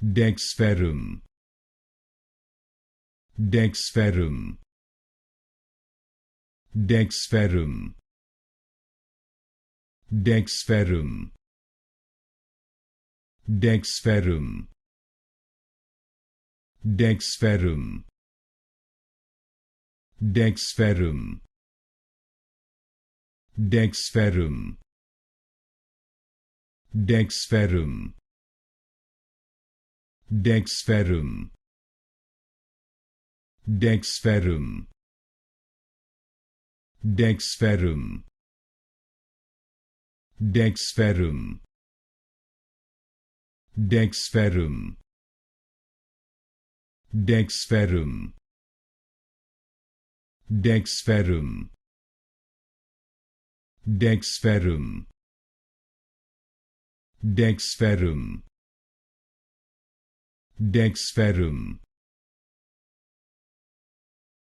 DexFerrum, DexFerrum, DexFerrum, DexFerrum, DexFerrum, DexFerrum, DexFerrum, DexFerrum, DexFerrum, DexFerrum, DexFerrum, DexFerrum, DexFerrum, DexFerrum, DexFerrum, DexFerrum, DexFerrum, DexFerrum, DexFerrum,